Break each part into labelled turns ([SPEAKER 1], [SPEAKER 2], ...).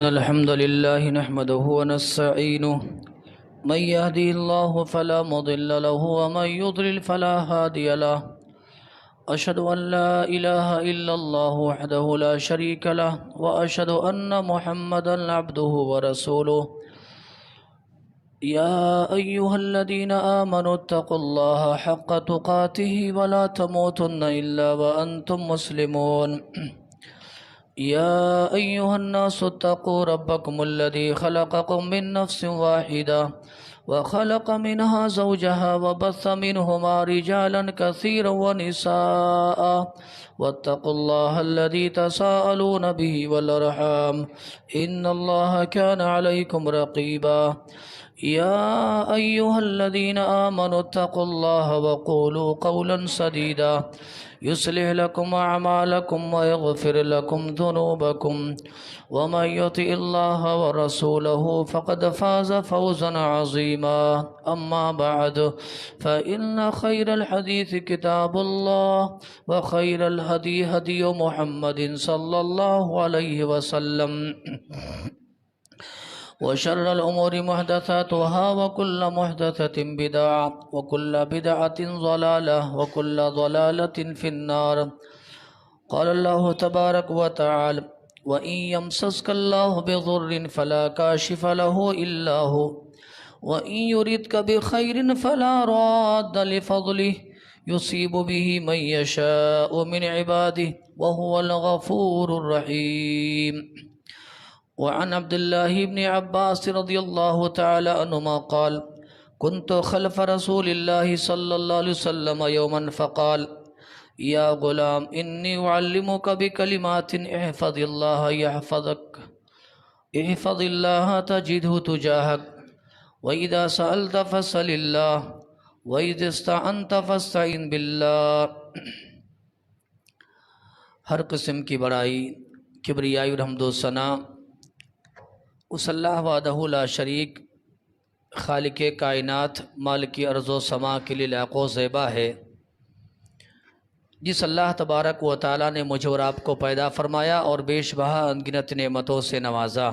[SPEAKER 1] الحمد لله نحمده ونستعينه من يهدي الله فلا مضل له ومن يضلل فلا هادي له أشهد أن لا إله إلا الله وحده لا شريك له وأشهد أن محمدا عبده ورسوله يا أيها الذين آمنوا اتقوا الله حق تقاته ولا تموتن إلا وأنتم مسلمون يا أيها الناس اتقوا ربكم الذي خلقكم من نفس واحدة وخلق منها زوجها وبث منهما رجالا كثيرا ونساء واتقوا الله الذي تساءلون به والأرحام إن الله كان عليكم رقيبا يا أيها الذين آمنوا اتقوا الله وقولوا قولا سديدا يصلح لكم أعمالكم ويغفر لكم ذنوبكم ومن يطع الله ورسوله فقد فاز فوزا عظيما أما بعد فإن خير الحديث كتاب الله وخير الهدي هدي محمد صلى الله عليه وسلم وشر الأمور محدثاتها وكل محدثة بدعة وكل بدعة ضلالة وكل ضلالة في النار. قال الله تبارك وتعالى: وإن يمسسك الله بضر فلا كاشف له إلا هو وإن يردك بخير فلا راد لفضله يصيب به من يشاء من عباده وهو الغفور الرحيم. وعن عبد الله بن عباس رضي الله تعالى عنهما قال: كنت خلف رسول الله صلى الله عليه وسلم يوما فقال: يا غلام إني أعلمك بكلمات احفظ الله يحفظك احفظ الله تجده تجاهك وإذا سألت فاسأل الله وإذا استعنت فاستعن بالله. ہر قسم کی بڑائی، کبریائی اور حمد و ثنا اس اللہ وحدہ لا شریک، خالق کائنات، مالک ارض و سما کے لیے لائق و زیبا ہے، جس اللہ تبارک و تعالیٰ نے مجھے اور آپ کو پیدا فرمایا اور بیش بہا انگنت نعمتوں سے نوازا.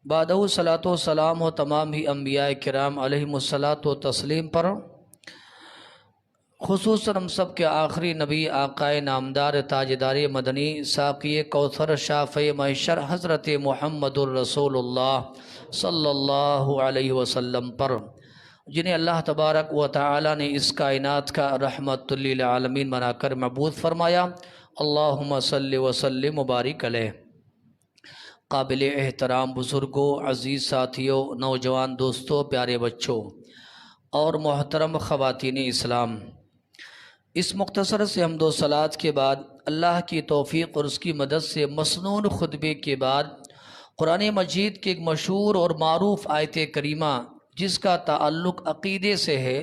[SPEAKER 1] بعدہ صلاۃ و سلام ہو تمام ہی انبیاء کرام علیہم الصلاۃ و تسلیم پر، خصوصاً ہم سب کے آخری نبی آقائے نامدار تاجدار مدنی ساقی کوثر شافع محشر حضرت محمد الرسول اللہ صلی اللہ علیہ وسلم پر، جنہیں اللہ تبارک و تعالی نے اس کائنات کا رحمت للعالمین بنا کر مبعوث فرمایا. اللہم صلی وسلم مبارک علیہ. قابل احترام بزرگوں، عزیز ساتھیوں، نوجوان دوستوں، پیارے بچوں اور محترم خواتین اسلام، اس مختصر سے حمد و صلات کے بعد اللہ کی توفیق اور اس کی مدد سے مسنون خطبے کے بعد قرآن مجید کی ایک مشہور اور معروف آیت کریمہ جس کا تعلق عقیدے سے ہے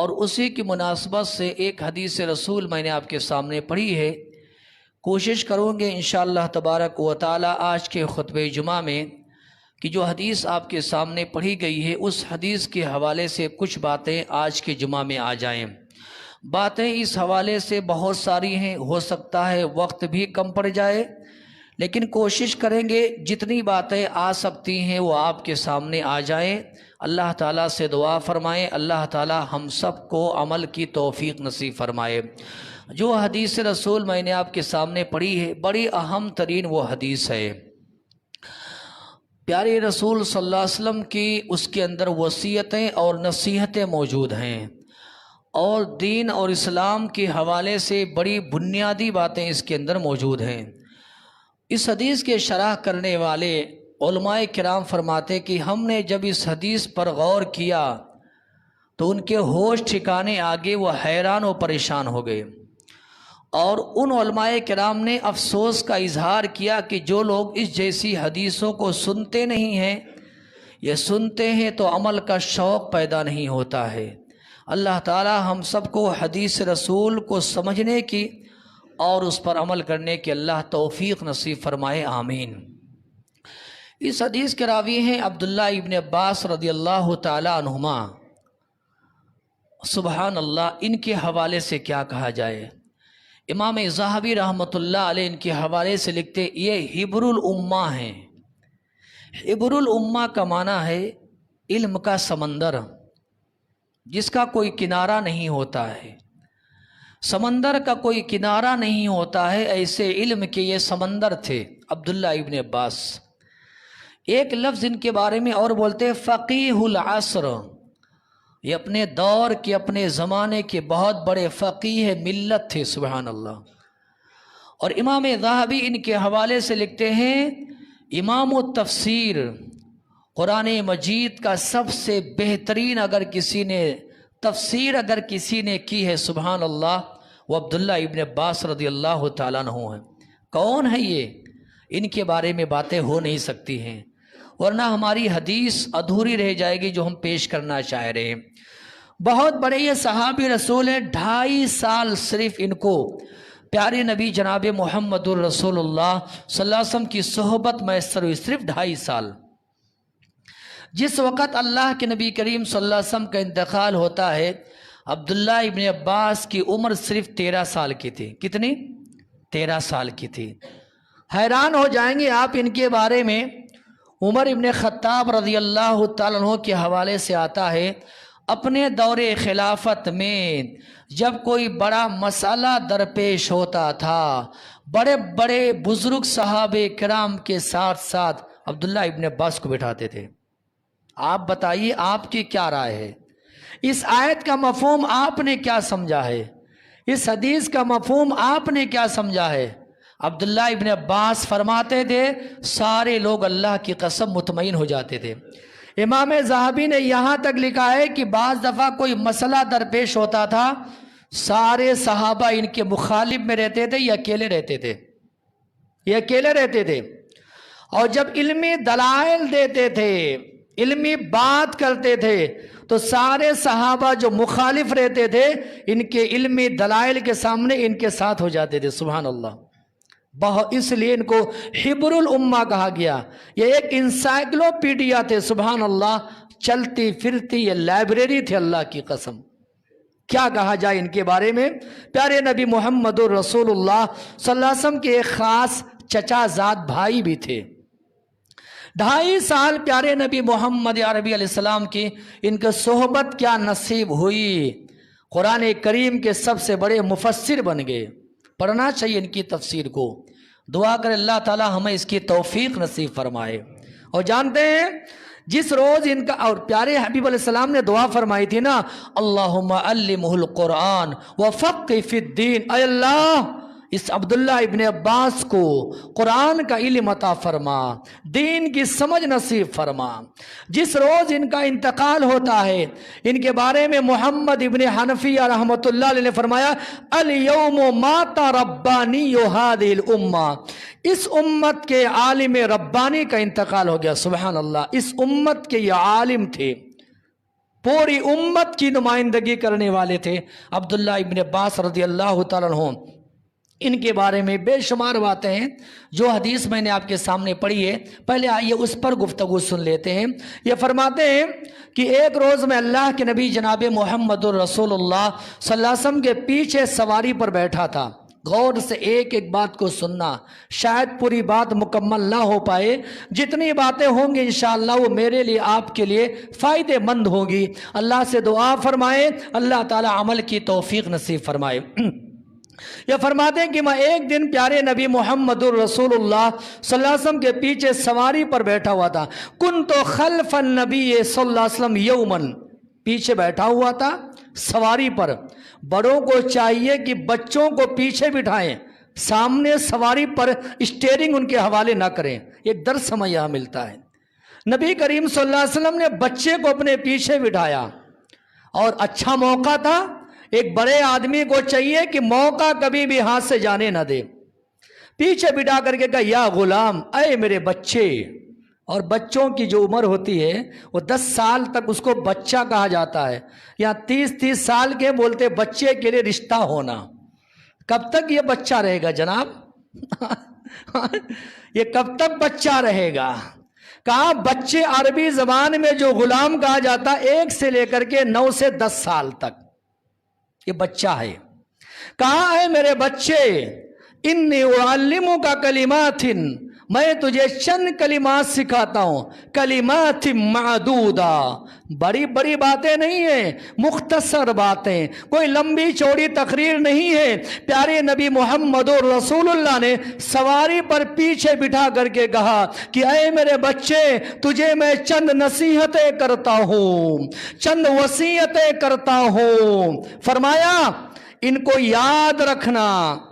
[SPEAKER 1] اور اسی کی مناسبت سے ایک حدیث رسول میں نے آپ کے سامنے پڑھی ہے. کوشش کروں گے انشاءاللہ تبارک و تعالی آج کے خطبہ جمعہ میں کہ جو حدیث آپ کے سامنے پڑھی گئی ہے اس حدیث کے حوالے سے کچھ باتیں آج کے جمعہ میں آ جائیں. باتیں اس حوالے سے بہت ساری ہیں، ہو سکتا ہے وقت بھی کم پڑ جائے، لیکن کوشش کریں گے جتنی باتیں آ سکتی ہیں وہ آپ کے سامنے آ جائیں. اللہ تعالیٰ سے دعا فرمائیں اللہ تعالیٰ ہم سب کو عمل کی توفیق نصیب فرمائے. جو حدیث رسول میں نے آپ کے سامنے پڑھی ہے بڑی اہم ترین وہ حدیث ہے. پیارے رسول صلی اللہ علیہ وسلم کی اس کے اندر وصیتیں اور نصیحتیں موجود ہیں اور دین اور اسلام کے حوالے سے بڑی بنیادی باتیں اس کے اندر موجود ہیں. اس حدیث کے شرح کرنے والے علماء کرام فرماتے کہ ہم نے جب اس حدیث پر غور کیا تو ان کے ہوش ٹھکانے آگے وہ حیران و پریشان ہو گئے، اور ان علماء کرام نے افسوس کا اظہار کیا کہ جو لوگ اس جیسی حدیثوں کو سنتے نہیں ہیں یا سنتے ہیں تو عمل کا شوق پیدا نہیں ہوتا ہے. اللہ تعالی ہم سب کو حدیث رسول کو سمجھنے کی اور اس پر عمل کرنے کی اللہ توفیق نصیب فرمائے، آمین. اس حدیث کے راوی ہیں عبداللہ ابن عباس رضی اللہ تعالی عنہما. سبحان اللہ، ان کے حوالے سے کیا کہا جائے. امام ذہبی رحمۃ اللہ علیہ ان کے حوالے سے لکھتے یہ حبر الامہ ہیں. हिब्रुल उम्मा का माना है इल्म का समंदर जिसका कोई किनारा नहीं होता है। समंदर का कोई किनारा नहीं होता है, ऐसे इल्म के ये समंदर थे अब्दुल्ला इब्न अब्बास। एक लफ्ज़ इनके बारे में और बोलते हैं फ़क़ीहुल असर, ये अपने दौर के अपने ज़माने के बहुत बड़े फ़क़ीह मिल्लत थे, सुबहान अल्लाह। और इमाम ज़हाबी इनके हवाले से लिखते हैं इमाम तफसीर, कुरान मजीद का सबसे बेहतरीन अगर किसी ने तफसीर अगर किसी ने की है, सुबहान अल्लाह, वो अब्दुल्ला इब्न अब्बास रज़ियल्लाहु ताला अन्हु हैं। कौन है ये? इनके बारे में बातें हो नहीं सकती हैं, वरना हमारी हदीस अधूरी रह जाएगी जो हम पेश करना चाह रहे हैं। बहुत बड़े ये सहाबी रसूल हैं। 2.5 साल सिर्फ इनको प्यारे नबी जनाब मोहम्मदुर रसूलुल्लाह सल्लल्लाहु अलैहि वसल्लम की सोहबत मैसर हुई, सिर्फ 2.5 साल। जिस वक़्त अल्लाह के नबी करीम सल्लल्लाहु अलैहि वसल्लम का इंतकाल होता है, अब्दुल्ला इब्न अब्बास की उम्र सिर्फ 13 साल की थी। कितनी? 13 साल की थी। हैरान हो जाएंगे आप इनके बारे में। उमर इब्न ख़त्ताब रज़ियल्लाहु ताला अन्हु के हवाले से आता है, अपने दौरे खिलाफत में जब कोई बड़ा मसला दरपेश होता था, बड़े बड़े बुज़ुर्ग सहाबे किराम के साथ साथ अब्दुल्ला इब्न अब्बास को बिठाते थे। आप बताइए आपकी क्या राय है? इस आयत का मफ़हूम आपने क्या समझा है? इस हदीस का मफ़हूम आपने क्या समझा है? अब्दुल्ला इब्न अब्बास फरमाते थे सारे लोग अल्लाह की कसम मुतमईन हो जाते थे। इमाम ज़हाबी ने यहाँ तक लिखा है कि बाज़ दफ़ा कोई मसला दरपेश होता था, सारे सहाबा इनके मुखालिफ में रहते थे, ये अकेले रहते थे, ये अकेले रहते थे। और जब इल्मी दलाइल देते थे, इल्मी बात करते थे, तो सारे सहाबा जो मुखालिफ रहते थे इनके इल्मी दलाइल के सामने इनके साथ हो जाते थे। सुभान अल्लाह। इसलिए इनको हिब्रुल उम्मा कहा गया। ये एक इंसाइक्लोपीडिया थे, सुभान अल्लाह, चलती फिरती ये लाइब्रेरी थे, अल्लाह की कसम। क्या कहा जाए इनके बारे में? प्यारे नबी मोहम्मदुर रसूलुल्लाह सल्लल्लाहु अलैहि वसल्लम के एक ख़ास चचाजाद भाई भी थे। 2.5 साल प्यारे नबी मोहम्मद अरबी अलैहिस्सलाम की इनके सोहबत क्या नसीब हुई, कुरान करीम के सबसे बड़े मुफस्सिर बन गए। पढ़ना चाहिए इनकी तफसीर को। दुआ कर अल्लाह ताला हमें इसकी तौफीक नसीब फरमाए। और जानते हैं जिस रोज़ इनका और प्यारे हबीब अलैहिस्सलाम ने दुआ फरमाई थी ना, अल्लाहुम्मा अल्लिमुहुल कुरान व फ़क़्हि फ़िद्दीन, ऐ अल्लाह इस अब्दुल्ला इब्न अब्बास को कुरान का इल्म अता फरमा, दीन की समझ नसीब फरमा। जिस रोज़ इनका इंतकाल होता है, इनके बारे में मोहम्मद इब्न हनफिया रहमतुल्लाह अलैह ने फरमाया, अल यौम माता रब्बानी हादिल उम्मा, इस उम्मत के आलिम रब्बानी का इंतकाल हो गया। सुबहान अल्लाह। इस उम्मत के ये आलिम थे, पूरी उम्मत की नुमाइंदगी करने वाले थे अब्दुल्ला इब्न अब्बास रज़ियल्लाहु ताला अन्हु। इनके बारे में बेशुमार बातें हैं जो हदीस मैंने आपके सामने पढ़ी है। पहले आइए उस पर गुफ्तगू सुन लेते हैं। ये फरमाते हैं कि एक रोज़ मैं अल्लाह के नबी जनाब मोहम्मदुर रसूलुल्लाह सल्लल्लाहु अलैहि वसल्लम के पीछे सवारी पर बैठा था। गौर से एक एक बात को सुनना, शायद पूरी बात मुकम्मल ना हो पाए, जितनी बातें होंगी इंशाअल्लाह वो मेरे लिए आपके लिए फ़ायदेमंद होगी। अल्लाह से दुआ फरमाए, अल्लाह ताला अमल की तौफीक नसीब फरमाए। यह फरमाते हैं कि मैं एक दिन प्यारे नबी मोहम्मदुर रसूलुल्लाह सल्लल्लाहु अलैहि वसल्लम के पीछे सवारी पर बैठा हुआ था। कुन्तो खल्फन नबी सल्लल्लाहु अलैहि वसल्लम यौमन, पीछे बैठा हुआ था सवारी पर। बड़ों को चाहिए कि बच्चों को पीछे बिठाएं, सामने सवारी पर स्टीयरिंग उनके हवाले ना करें। एक दर्स हमें यहाँ मिलता है। नबी करीम सल्लल्लाहु अलैहि वसल्लम ने बच्चे को अपने पीछे बिठाया और अच्छा मौका था। एक बड़े आदमी को चाहिए कि मौका कभी भी हाथ से जाने ना दे। पीछे बिठा करके कहा, या गुलाम, अय मेरे बच्चे। और बच्चों की जो उम्र होती है वो 10 साल तक उसको बच्चा कहा जाता है। यहाँ 30 साल के बोलते बच्चे के लिए रिश्ता होना। कब तक ये बच्चा रहेगा जनाब? ये कब तक बच्चा रहेगा? कहा बच्चे अरबी जबान में जो गुलाम कहा जाता 1 से लेकर के 9 से 10 साल तक ये बच्चा है। कहा है मेरे बच्चे, इन्नी उअल्लिमुका कलिमातिन میں تجھے چند کلمات سکھاتا ہوں، کلمات معدودہ، بڑی بڑی باتیں نہیں ہیں، مختصر باتیں، کوئی لمبی چوڑی تقریر نہیں ہے۔ پیارے نبی محمد رسول اللہ نے سواری پر پیچھے بٹھا کر کے کہا کہ اے میرے بچے، تجھے میں چند نصیحتیں کرتا ہوں، چند وصیتیں کرتا ہوں۔ فرمایا ان کو یاد رکھنا،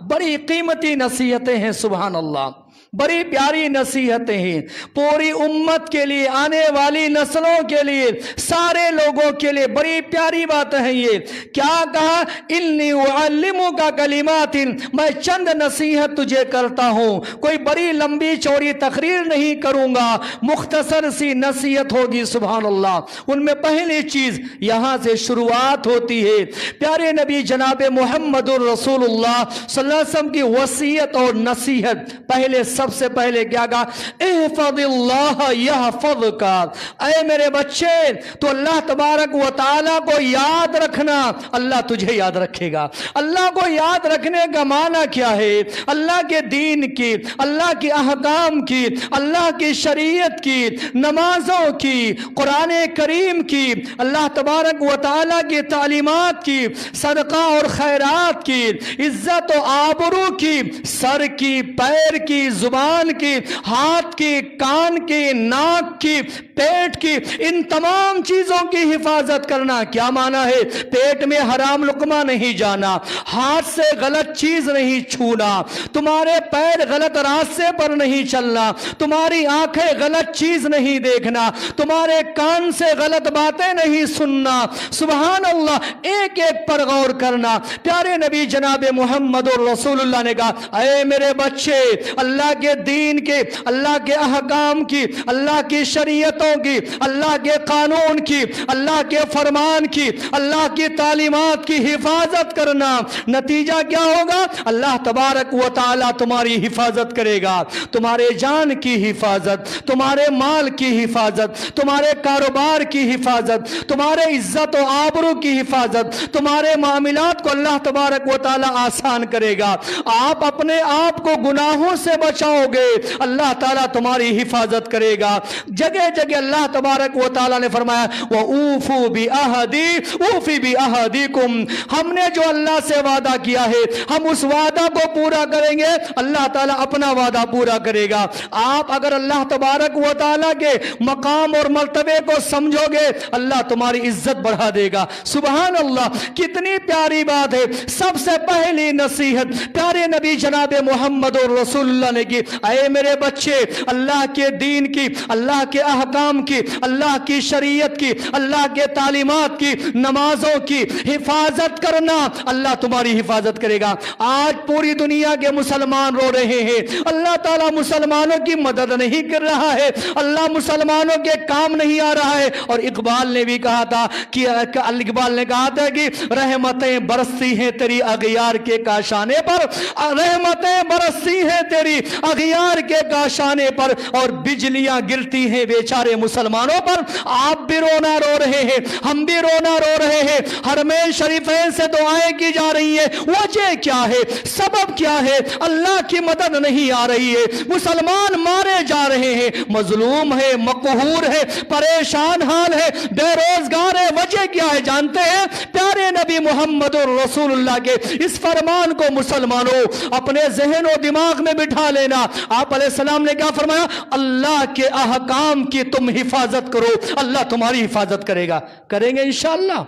[SPEAKER 1] بڑی قیمتی نصیحتیں ہیں، سبحان اللہ، بڑی پیاری نصیحتیں ہیں، پوری امت کے لیے، آنے والی نسلوں کے لیے، سارے لوگوں کے لیے بڑی پیاری بات ہے یہ۔ کیا کہا؟ انی اعلمک کلمات، میں چند نصیحت تجھے کرتا ہوں، کوئی بڑی لمبی چوڑی تقریر نہیں کروں گا، مختصر سی نصیحت ہوگی، سبحان اللہ۔ ان میں پہلی چیز یہاں سے شروعات ہوتی ہے، پیارے نبی جناب محمد الرسول اللہ صلی اللہ علیہ وسلم کی وصیت اور نصیحت۔ پہلے سب سے پہلے کیا کہا؟ احفظ اللہ یحفظک، اے میرے بچے تو اللہ تبارک و تعالیٰ کو یاد رکھنا، اللہ تجھے یاد رکھے گا۔ اللہ کو یاد رکھنے کا معنی کیا ہے؟ اللہ کے دین کی، اللہ کے احکام کی، اللہ کی شریعت کی، نمازوں کی، قرآن کریم کی، اللہ تبارک و تعالیٰ کی تعلیمات کی، صدقہ اور خیرات کی، عزت و آبرو کی، سر کی، پیر کی، زبان کی، ہاتھ کی، کان کی، ناک کی، پیٹ کی، ان تمام چیزوں کی حفاظت کرنا۔ کیا معنی ہے؟ پیٹ میں حرام لقمہ نہیں جانا، ہاتھ سے غلط چیز نہیں چھونا، تمہارے پیر غلط راستے پر نہیں چلنا، تمہاری آنکھیں غلط چیز نہیں دیکھنا، تمہارے کان سے غلط باتیں نہیں سننا، سبحان اللہ، ایک ایک پر غور کرنا۔ پیارے نبی جناب محمد رسول اللہ نے کہا اے میرے بچے، اللہ کے دین کے، اللہ کے احکام کی، اللہ کی شریعتوں کی، اللہ کے قانون کی، اللہ کے فرمان کی، اللہ کی تعلیمات کی حفاظت کرنا۔ نتیجہ کیا ہوگا؟ اللہ تبارک و تعالیٰ تمہاری حفاظت کرے گا، تمہارے جان کی حفاظت، تمہارے مال کی حفاظت، تمہارے کاروبار کی حفاظت، تمہارے عزت و آبرو کی حفاظت، تمہارے معاملات کو اللہ تبارک و تعالیٰ آسان کرے گا۔ آپ اپنے آپ کو گناہوں سے بچاؤ گے، اللہ تعالیٰ تمہاری حفاظت کرے گا۔ جگہ جگہ اللہ تبارک و تعالیٰ نے فرمایا وَأُوفُوا بِعَهْدِي أُوفِ بِعَهْدِكُمْ، ہم نے جو اللہ سے وعدہ کیا ہے ہم اس وعدہ کو پورا کریں گے، اللہ تعالیٰ اپنا وعدہ پورا کرے گا۔ آپ اگر اللہ تبارک و تعالیٰ کے مقام اور مرتبے کو سمجھو گے، اللہ تمہاری عزت بڑھا دے گا، سبحان اللہ۔ کتنی پیاری بات ہے۔ سب سے پہلی نصیحت پیارے نبی جناب محمد رسول اللہ نے کی، اے میرے بچے، اللہ کے دین کی، اللہ کے احکام کی، اللہ کی شریعت کی، اللہ کے تعلیمات کی، نمازوں کی حفاظت کرنا، اللہ تمہاری حفاظت کرے گا۔ آج پوری دنیا کے مسلمان رو رہے ہیں، اللہ تعالیٰ مسلمانوں کی مدد نہیں کر رہا ہے، اللہ مسلمانوں کے کام نہیں آ رہا ہے۔ اور اقبال نے بھی کہا تھا کہ اقبال نے کہا تھا کہ رحمتیں برستی ہیں تیری اغیار کے کاشانے پر، رحمتیں برستی ہیں تیری اغیار کے کاشانے پر، اور بجلیاں گرتی ہیں بیچارے مسلمانوں پر۔ آپ بھی رونا رو رہے ہیں، ہم بھی رونا رو رہے ہیں، حرمین شریفین سے دعائیں کی جا رہی ہیں، وجہ کیا ہے؟ سبب کیا ہے؟ اللہ کی مدد نہیں آ رہی ہے، مسلمان مارے جا رہے ہیں، مظلوم ہے، مقہور ہے، پریشان حال ہے، بے روزگار ہے۔ وجہ کیا ہے جانتے ہیں؟ پیارے نبی محمد رسول اللہ کے اس فرمان کو مسلمانوں اپنے ذہن و دماغ میں بٹھا لینا۔ آپ علیہ السلام نے کیا فرمایا؟ اللہ کے احکام کی تم حفاظت کرو، اللہ تمہاری حفاظت کرے گا۔ کریں گے انشاءاللہ؟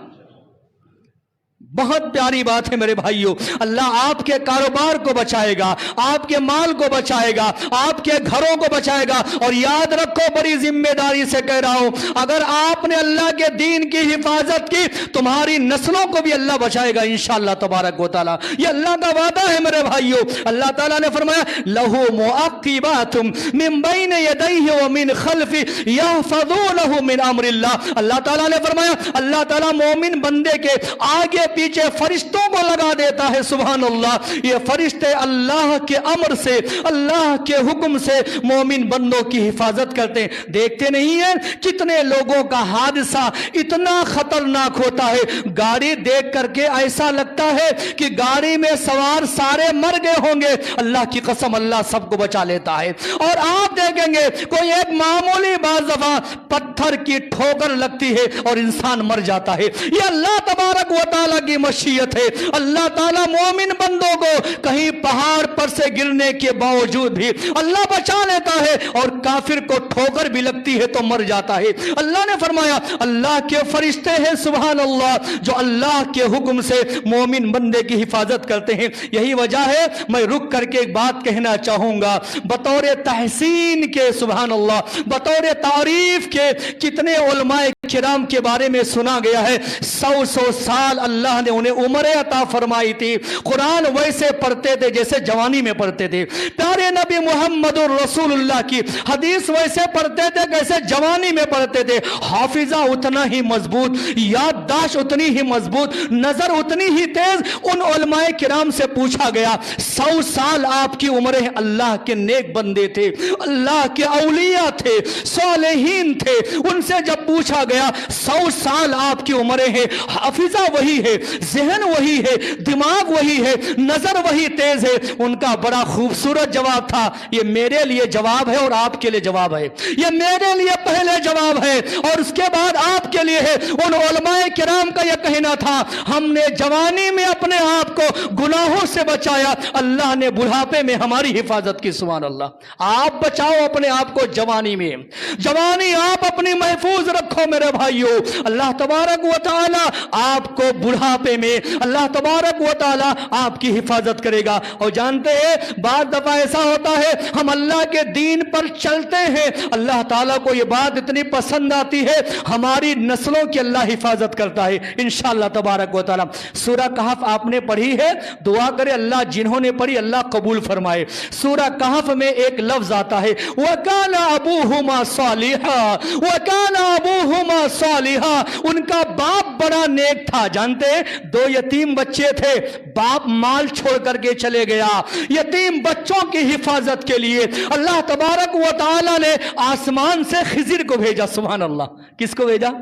[SPEAKER 1] بہت پیاری بات ہے میرے بھائیوں، اللہ آپ کے کاروبار کو بچائے گا، آپ کے مال کو بچائے گا، آپ کے گھروں کو بچائے گا۔ اور یاد رکھو، بڑی ذمہ داری سے کہہ رہا ہوں، اگر آپ نے اللہ کے دین کی حفاظت کی، تمہاری نسلوں کو بھی اللہ بچائے گا انشاءاللہ تبارک و تعالی۔ یہ اللہ کا وعدہ ہے میرے بھائیوں۔ اللہ تعالیٰ نے فرمایا لَهُ مُعَقِّبَاتٌ مِّن بَيْنِ يَدَيْهِ وَمِن خَلْفِهِ يَحْفَظُونَهُ مِنْ أَمْرِ اللَّهِ۔ اللہ تعالیٰ نے فرمایا اللہ تعالیٰ مومن بندے کے آگے
[SPEAKER 2] नीचे फरिश्तों को लगा देता है। सुभान अल्लाह, ये फरिश्ते अल्लाह के अमर से, अल्लाह के हुक्म से मोमिन बंदों की हिफाजत करते हैं। देखते नहीं है कितने लोगों का हादसा इतना खतरनाक होता है, गाड़ी देख करके ऐसा लगता है कि गाड़ी में सवार सारे मर गए होंगे। अल्लाह की कसम, अल्लाह सबको बचा लेता है। और आप देखेंगे कोई एक मामूली बात दफा पत्थर की ठोकर लगती है और इंसान मर जाता है। ये अल्लाह तबारक व तआला की मशीयत है। अल्लाह ताला मोमिन बंदों को कहीं पहाड़ पर से गिरने के बावजूद भी अल्लाह बचा लेता है, और काफिर को ठोकर भी लगती है तो मर जाता है। अल्लाह ने फरमाया अल्लाह के फरिश्ते हैं सुभान अल्लाह, जो अल्लाह के हुक्म से मोमिन बंदे की हिफाजत करते हैं। यही वजह है मैं रुक करके एक बात कहना चाहूंगा, बतौर तहसीन के सुभान अल्लाह, बतौर तारीफ के कितने उलमाए किराम के बारे में सुना गया है। 100 साल अल्लाह ने उन्हें उम्र अता फरमाई थी। कुरान वैसे पढ़ते थे जैसे जवानी में पढ़ते थे। प्यारे नबी मोहम्मद रसूलुल्लाह की हदीस वैसे पढ़ते थे जैसे जवानी में पढ़ते थे। हाफिजा उतना ही मजबूत, याददाश्त उतनी ही मजबूत, नजर उतनी ही तेज। उन उलमाए किराम से पूछा गया 100 साल आपकी उम्र है, अल्लाह के नेक बंदे थे, अल्लाह के औलिया थे, सालेहीन थे। उनसे जब पूछा गया 100 साल आपकी उम्र है, हाफिजा वही है, जहन वही है, दिमाग वही है, नजर वही तेज है, उनका बड़ा खूबसूरत जवाब था। ये मेरे लिए जवाब है और आपके लिए जवाब है। ये मेरे लिए पहले जवाब है और उसके बाद आपके लिए है। उन उलमाए किराम का यह कहना था हमने जवानी में अपने आप को गुनाहों से बचाया, अल्लाह ने बुढ़ापे में हमारी हिफाजत की। सुभान अल्लाह, आप बचाओ अपने आप को जवानी में, जवानी आप अपनी महफूज रखो मेरे भाइयों। अल्लाह तबारक व तआला आपको बुढ़ापे में, अल्लाह तबारक व तआला आपकी हिफाजत करेगा। और जानते हैं बाद दफा ऐसा होता है हम अल्लाह के दीन पर चलते हैं, अल्लाह ताला को यह बात इतनी पसंद आती है, हमारी नस्लों की अल्लाह हिफाजत करता है इंशाअल्लाह तबारक व तआला। सूरह कहफ आपने पढ़ी है, दुआ करे अल्लाह जिन्होंने पढ़ी अल्लाह कबूल फरमाए। सूरह कहफ में एक लफ्ज आता है वकाना अबूहुमा सालिहा, वकाना अबूहुमा सालिहा, उनका बाप बड़ा नेक था। जानते हैं 2 यतीम बच्चे थे, बाप माल छोड़ करके चले गया, यतीम बच्चों की हिफाजत के लिए अल्लाह तबारक व तआला ने आसमान से खिजिर को भेजा। सुभान अल्लाह, किसको भेजा?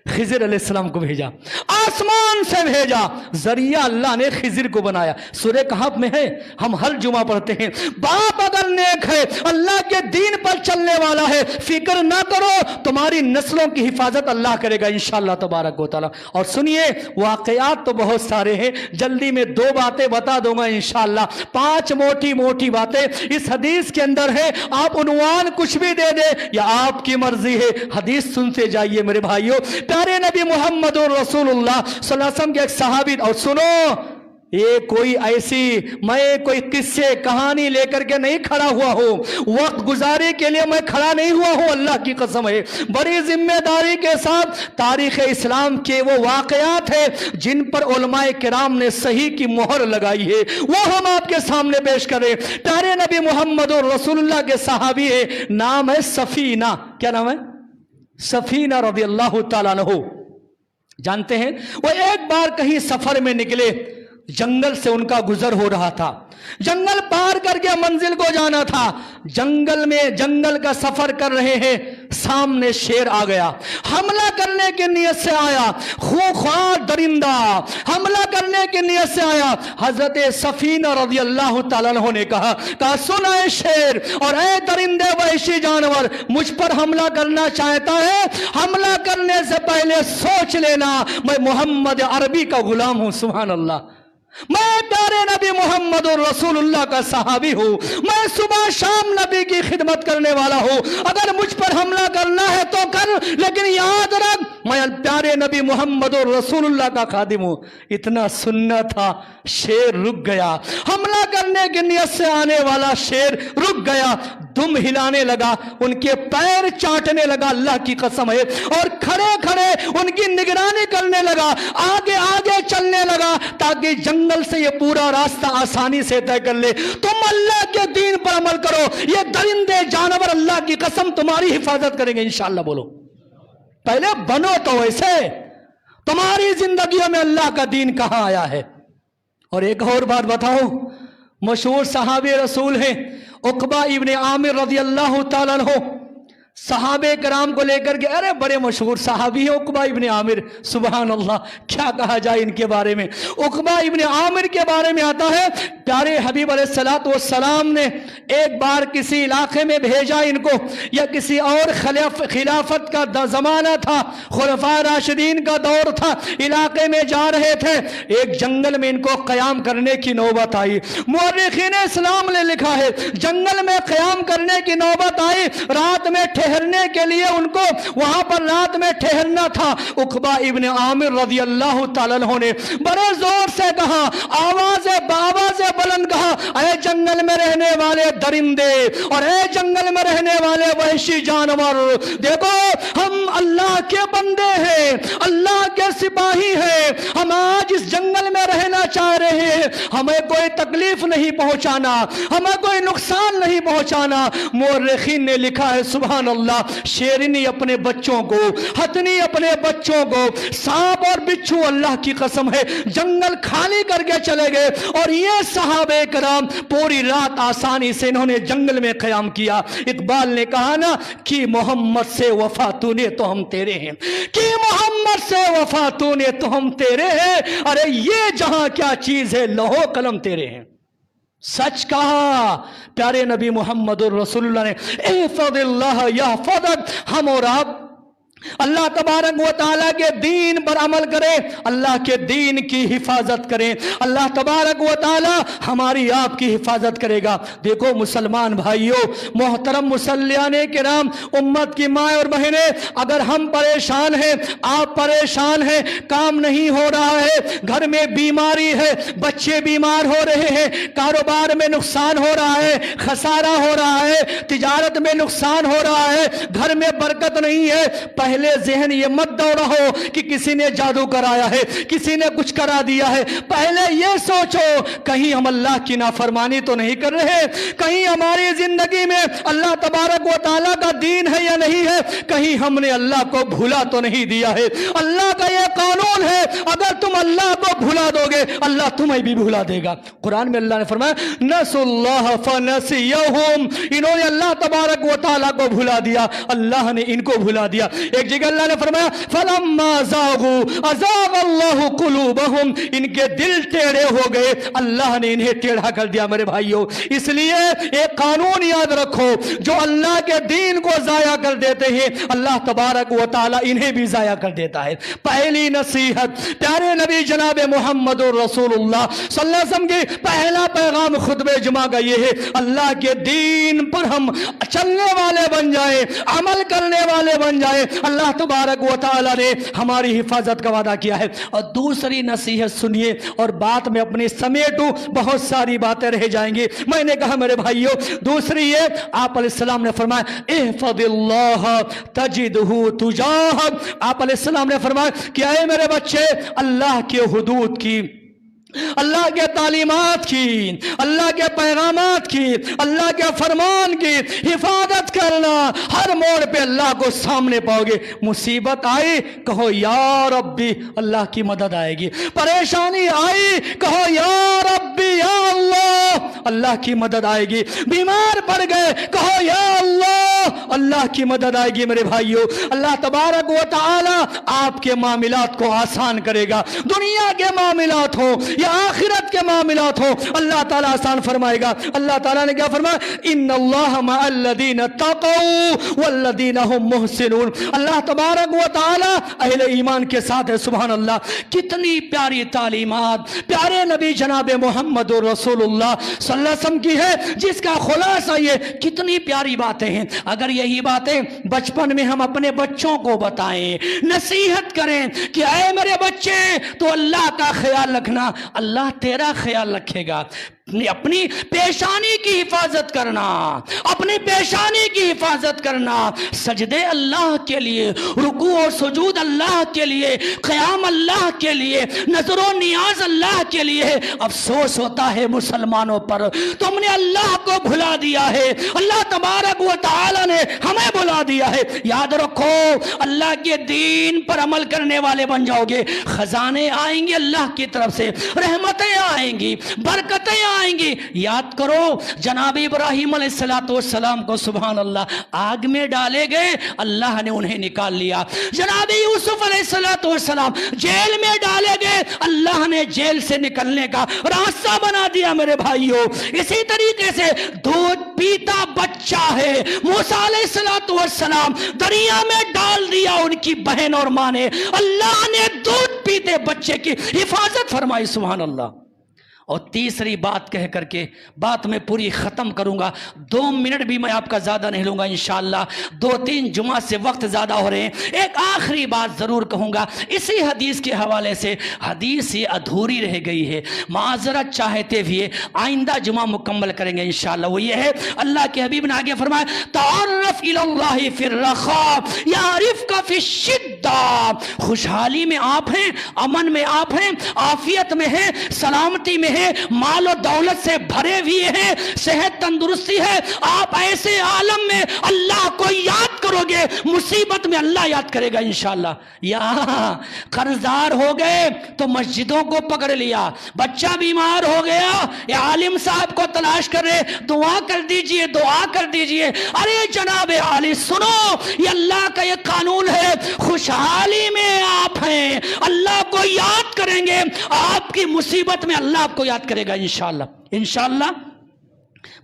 [SPEAKER 2] खिजिर अलैहिस्सलाम को भेजा, आसमान से भेजा, जरिया अल्लाह ने खिजिर को बनाया। सूरह कहफ में है, हम हर जुमा पढ़ते हैं। बाप अगर नेक है, अल्लाह के दीन पर चलने वाला है, फिक्र ना करो, तुम्हारी नस्लों की हिफाजत अल्लाह करेगा इंशाअल्लाह तबारक व तआला। और सुनिए वाकयात तो बहुत सारे हैं, जल्दी में 2 बातें बता दूंगा इंशाअल्लाह, 5 मोटी मोटी बातें इस हदीस के अंदर है। आप उन्वान कुछ भी दे दे या आपकी मर्जी है, हदीस सुनते जाइए मेरे भाइयों। प्यारे नबी मोहम्मद रसूलुल्लाह सल्लल्लाहु अलैहि वसल्लम के एक सहाबी, और सुनो ये कोई ऐसी मैं कोई किस्से कहानी लेकर के नहीं खड़ा हुआ हूं, वक्त गुजारे के लिए मैं खड़ा नहीं हुआ हूं, अल्लाह की कसम है। बड़ी जिम्मेदारी के साथ तारीख इस्लाम के वो वाकयात है जिन पर उलमाए किराम ने सही की मोहर लगाई है, वो हम आपके सामने पेश करें। प्यारे नबी मोहम्मद रसूलुल्लाह के सहाबी है, नाम है सफीना। क्या नाम है? सफीना रज़ियल्लाहु ताला अन्हु। जानते हैं वो एक बार कहीं सफर में निकले, जंगल से उनका गुजर हो रहा था, जंगल पार करके मंजिल को जाना था। जंगल में जंगल का सफर कर रहे हैं, सामने शेर आ गया, हमला करने की नियत से आया। खूंखार दरिंदा हमला करने की नियत से आया। हजरत सफीना रज़ियल्लाहु ताला अन्हु ने कहा सुन ऐ शेर और ऐ दरिंदे वहशी जानवर, मुझ पर हमला करना चाहता है, हमला करने से पहले सोच लेना मैं मोहम्मद अरबी का गुलाम हूं। सुभान अल्लाह, मैं प्यारे नबी मोहम्मद रसूलुल्लाह का सहाबी हूँ, मैं सुबह शाम नबी की खिदमत करने वाला हूँ। अगर मुझ पर हमला करना है तो कर, लेकिन याद रख मैं प्यारे नबी मोहम्मद रसूलुल्लाह का खादिम हूँ। इतना सुनना था, शेर रुक गया। हमला करने की नियत से आने वाला शेर रुक गया, दुम हिलाने लगा, उनके पैर चाटने लगा, अल्लाह की कसम है, और खड़े खड़े उनकी निगरानी करने लगा, आगे आगे चलने लगा ताकि जंगल से ये पूरा रास्ता आसानी से तय कर ले। तुम अल्लाह के दीन पर अमल करो, ये दरिंदे जानवर अल्लाह की कसम तुम्हारी हिफाजत करेंगे इंशाअल्लाह। बोलो पहले बनो तो वैसे, तुम्हारी जिंदगियों में अल्लाह का दीन कहाँ आया है। और एक और बात बताओ, मशहूर सहाबे रसूल हैं उकबा इब्ने आमिर रज़ी अल्लाह ताला अन्हु, सहाबे कराम को लेकर के, अरे बड़े मशहूर सहाबी है उकबा इब्ने आमिर, सुभान अल्लाह, क्या कहा जाए इनके बारे में। उकबा इब्ने आमिर के बारे में आता है, प्यारे हबीब अलैहिस्सलातु वस्सलाम ने एक बार किसी इलाके में भेजा इनको, या किसी और खिलाफत का ज़माना था, खुलफा राशिदीन का दौर था, इलाके में जा रहे थे, एक जंगल में इनको क़याम करने की नौबत आई। मुअर्रिखीन इस्लाम ने लिखा है जंगल में क़याम करने की नौबत आई, रात में ठहरने के लिए उनको वहां पर रात में ठहरना था। उकबा इब्ने आमिर रज़ी अल्लाह ताला अन्हु ने बड़े जोर से कहा, आवाज़ बुलंद कहा, ऐ जंगल में रहने वाले दरिंदे और ऐ जंगल में रहने वाले वहशी जानवर, देखो हम अल्लाह के बंदे हैं, अल्लाह के सिपाही हैं, हम आज इस जंगल में रहना चाह रहे हैं, हमें कोई तकलीफ नहीं पहुंचाना, हमें कोई नुकसान नहीं पहुंचाना। मुअर्रिखीन ने लिखा है सुभान अल्लाह, शेरनी अपने बच्चों को, हथनी अपने बच्चों को, सांप और बिच्छू, अल्लाह की कसम है, जंगल खाली करके चले गए। और ये सहाबे कराम पूरी रात आसानी से इन्होंने जंगल में क़याम किया। इकबाल ने कहा ना कि मोहम्मद से वफा तूने तो हम तेरे हैं, कि मोहम्मद से वफा तूने तो हम तेरे हैं, अरे ये जहां क्या चीज है, लौहो कलम तेरे हैं। सच कहा प्यारे नबी मोहम्मदुर रसूलुल्लाह ने, इहफ़ज़िल्लाह यहफ़ज़क, हम और आप अल्लाह तबारक व तआला के दीन पर अमल करें, अल्लाह के दीन की हिफाजत करें, अल्लाह तबारक व तआला हमारी आपकी हिफाजत करेगा। देखो मुसलमान भाइयों, मोहतरम मुसल्लियाने किराम, उम्मत की माँ और बहनें, अगर हम परेशान हैं, आप परेशान हैं, काम नहीं हो रहा है, घर में बीमारी है, बच्चे बीमार हो रहे हैं, कारोबार में नुकसान हो रहा है, खसारा हो रहा है, तिजारत में नुकसान हो रहा है, घर में बरकत नहीं है, पहले जहन ये मत दौड़ा हो कि किसी ने जादू कराया है, किसी ने कुछ करा दिया है। पहले ये सोचो कहीं हम अल्लाह की नाफरमानी तो नहीं कर रहे, कहीं हमारी जिंदगी में अल्लाह तबारक व तआला का दीन है या नहीं है, कहीं हमने अल्लाह को भुला तो नहीं दिया है। अल्लाह का ये कानून है, अगर तुम अल्लाह को भुला दोगे अल्लाह तुम्हें भी भुला देगा। कुरान में अल्लाह ने फरमाया नसुल्लाह फनसियहुम, इन्होंने अल्लाह तबारक व तआला को भुला दिया, अल्लाह ने इनको भुला दिया। एक जगह अल्लाह ने फरमाया फलम्मा ज़ागू अज़ागल्लाहु कुलूबहुम, इनके दिल टेढ़े हो गए, अल्लाह ने इन्हें टेढ़ा कर दिया। मेरे भाइयों, इसलिए एक कानून याद रखो, जो अल्लाह के दीन को जाया कर देते हैं अल्लाह तबारक व तआला इन्हें भी जाया कर देता है। पहली नसीहत प्यारे नबी जनाब मुहम्मदुर रसूलुल्लाह सल्लल्लाहु अलैहि वसल्लम की पहला पैगाम खुतबे जुमा का ये है, अल्लाह के दीन पर हम चलने वाले बन जाए, अमल करने वाले बन जाए। अल्लाह तबारक व तआला ने हमारी हिफाजत का वादा किया है। और दूसरी नसीहत सुनिए, और बात में अपनी समेटूं, बहुत सारी बातें रह जाएंगी। मैंने कहा मेरे भाइयों, दूसरी ये, आप अलैहिस्सलाम ने फरमाया इहफ़ज़िल्लाह तजिदहु तुजाहक, आप अलैहिस्सलाम ने फरमाया कि ऐ मेरे बच्चे, अल्लाह के हुदूद की, अल्लाह के तालीमात की, अल्लाह के पैगामात की, अल्लाह के फरमान की हिफाजत करना। हर मोड़ पे अल्लाह को सामने पाओगे। मुसीबत आई कहो या रब्बी, अल्लाह की मदद आएगी। परेशानी आई कहो या रब्बी या अल्लाह, अल्लाह की मदद आएगी। बीमार पड़ गए कहो या अल्लाह, अल्लाह की मदद आएगी। मेरे भाइयों, अल्लाह तबारक व तआला आपके मामलात को आसान करेगा। दुनिया के मामलात हो या आखिरत के मामलात हो, अल्लाह ताला आसान फरमाएगा। अल्लाह ताला ने क्या फरमाया, इन्नल्लाह मअल्लज़ीना तक़ौ वल्लज़ीना हुम मुहसिनून, अल्लाह तबारक व तआला अहले ईमान के साथ है। सुभान अल्लाह, कितनी प्यारी तालीमात प्यारे नबी जनाब मुहम्मदुर रसूलुल्लाह सल्लल्लाहु अलैहि वसल्लम की है, जिसका खुलासा ये, कितनी प्यारी बातें हैं। अगर यही बातें बचपन में हम अपने बच्चों को बताएं, नसीहत करें कि ऐ मेरे बच्चे, तो अल्लाह का ख्याल रखना, अल्लाह तेरा ख्याल रखेगा। اپنی پیشانی کی حفاظت کرنا، اپنی پیشانی کی حفاظت کرنا، سجدے اللہ کے لیے، رکوع اور سجود اللہ کے لیے، قیام اللہ کے لیے، نظر و نیاز اللہ کے لیے۔ افسوس ہوتا ہے مسلمانوں پر، تم نے اللہ کو بھلا دیا ہے، اللہ تبارک و تعالی نے ہمیں بھلا دیا ہے۔ یاد رکھو اللہ کے دین پر عمل کرنے والے بن جاؤ گے، خزانے آئیں گے اللہ کی طرف سے، رحمتیں آئیں گی، برکتیں آئیں گی۔ یاد کرو جناب ابراہیم علیہ السلام کو سبحان اللہ آگ میں ڈالے گئے، اللہ نے انہیں نکال لیا۔ جناب یوسف علیہ السلام جیل میں ڈالے گئے، اللہ نے جیل سے نکلنے کا راستہ بنا دیا۔ میرے بھائیوں اسی طریقے سے دودھ پیتا بچہ ہے، موسیٰ علیہ السلام دریا میں ڈال دیا ان کی بہن اور ماں نے، اللہ نے دودھ پیتے بچے کی حفاظت فرمائی، سبحان اللہ۔ اور تیسری بات کہہ کر کے بات میں پوری ختم کروں گا، 2 منٹ بھی میں آپ کا زیادہ نہیں لوں گا انشاءاللہ، 2-3 جمعہ سے وقت زیادہ ہو رہے ہیں۔ ایک آخری بات ضرور کہوں گا اسی حدیث کے حوالے سے، حدیث یہ ادھوری رہ گئی ہے، معذرت چاہتے ہوئے آئندہ جمعہ مکمل کریں گے انشاءاللہ۔ وہ یہ ہے، اللہ کے حبیب نے آگے فرمایا تعرف الی اللہ فی الرخاء یعرفک فی الشدہ۔ خوشحالی میں آپ ہیں، امن میں آپ ہیں، عافیت میں ہیں، سلامتی میں ہیں، مال و دولت سے بھرے ہوئے ہیں، صحت تندرستی ہے، آپ ایسے عالم میں اللہ کو یاد کرو گے، مصیبت میں اللہ یاد کرے گا انشاءاللہ۔ یا قرضدار ہو گئے تو مسجدوں کو پکڑ لیا، بچہ بیمار ہو گیا یا عالم صاحب کو تلاش کر رہے، دعا کر دیجئے، دعا کر دیجئے۔ ارے جناب عالی سنو، یہ اللہ کا یہ قانون ہے، خوشحالی میں آپ ہیں، اللہ کو یاد کریں گے، آپ کی مصیبت میں اللہ آپ کو یاد کرے گا انشاءاللہ، انشاءاللہ۔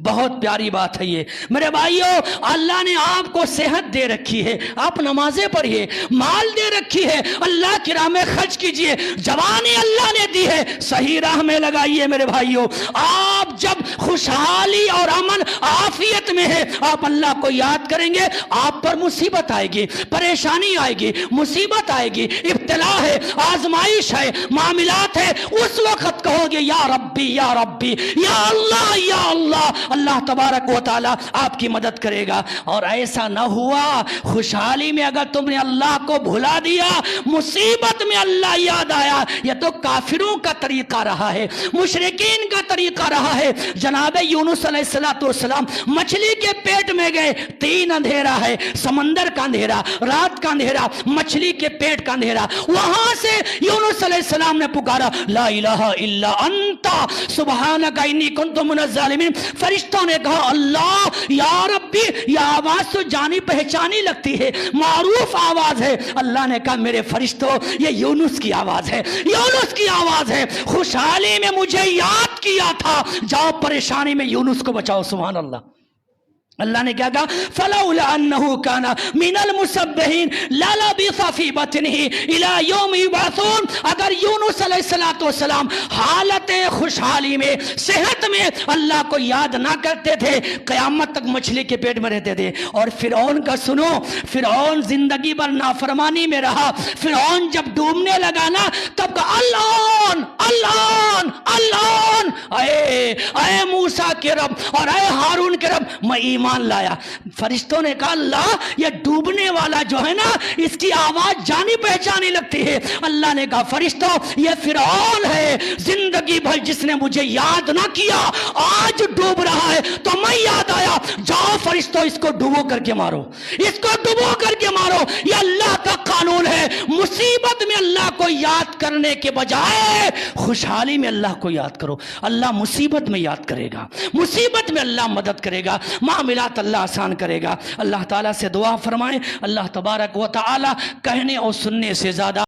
[SPEAKER 2] بہت پیاری بات ہے یہ میرے بھائیوں، اللہ نے آپ کو صحت دے رکھی ہے، آپ نمازیں پڑھیے، مال دے رکھی ہے، اللہ کی راہ میں خرچ کیجئے، جوانی اللہ نے دی ہے، صحیح راہ میں لگائیے میرے بھائیوں۔ آپ جب خوشحالی اور امن عافیت میں ہے، آپ اللہ کو یاد کریں گے، آپ پر مصیبت آئے گی، پریشانی آئے گی، مصیبت آئے گی، ابتلا ہے، آزمائش ہے، معاملات ہے، اس وقت کہو گے یا ربی یا ربی، یا اللہ یا اللہ، اللہ تبارک و تعالی آپ کی مدد کرے گا۔ اور ایسا نہ ہوا خوشحالی میں اگر تم نے اللہ کو بھلا دیا، مصیبت میں اللہ یاد آیا، یہ تو کافروں کا طریقہ رہا ہے، مشرکین کا طریقہ رہا ہے۔ جناب یونس علیہ السلام مچھلی کے پیٹ میں گئے، 3 اندھیرا ہے، سمندر کا اندھیرا، رات کا اندھیرا، مچھلی کے پیٹ کا اندھیرا، وہاں سے یونس علیہ السلام نے پکارا لا الہ الا انت سبحانک انی کنت من الظالمین۔ فرشتوں نے کہا اللہ یا ربی، یہ آواز تو جانی پہچانی لگتی ہے، معروف آواز ہے۔ اللہ نے کہا میرے فرشتوں یہ یونس کی آواز ہے، یونس کی آواز ہے، خوشحالی میں مجھے یاد کیا تھا، جاؤ پریشانی میں یونس کو بچاؤ، سبحان اللہ۔ اللہ نے کیا کہا فلولا انه كان من المسبحين للبث في بطنه الى يوم يبعثون۔ اگر یونس علیہ السلام حالت خوشحالی میں، صحت میں اللہ کو یاد نہ کرتے تھے، قیامت تک مچھلی کے پیٹ میں رہتے تھے۔ اور فرعون کا سنو، فرعون زندگی بھر نافرمانی میں رہا، فرعون جب ڈوبنے لگا نا تب کہا اللہ اللہ اللہ، اے موسیٰ کے رب اور اے ہارون کے رب میں ایمان لایا۔ فرشتوں نے کہا اللہ یہ ڈوبنے والا جو ہے نا اس کی آواز جانی پہچانی لگتی ہے۔ اللہ نے کہا فرشتوں یہ فرعون ہے، زندگی بھر جس نے مجھے یاد نہ کیا آج ڈوب رہا ہے، تو میں یاد آیا، جاؤ فرشتوں اس کو ڈوبو کر کے مارو، اس کو ڈوبو کر کے مارو۔ یہ اللہ کا قانون ہے، مصیبت میں اللہ کو یاد کرنے کے بجائے خوشحالی میں اللہ کو یاد کرو، اللہ مصیبت میں یاد کرے گا، مصیبت میں اللہ مدد کرے گا، معاملات اللہ آسان کرے گا۔ اللہ تعالیٰ سے دعا فرمائیں اللہ تبارک و تعالی کہنے اور سننے سے زیادہ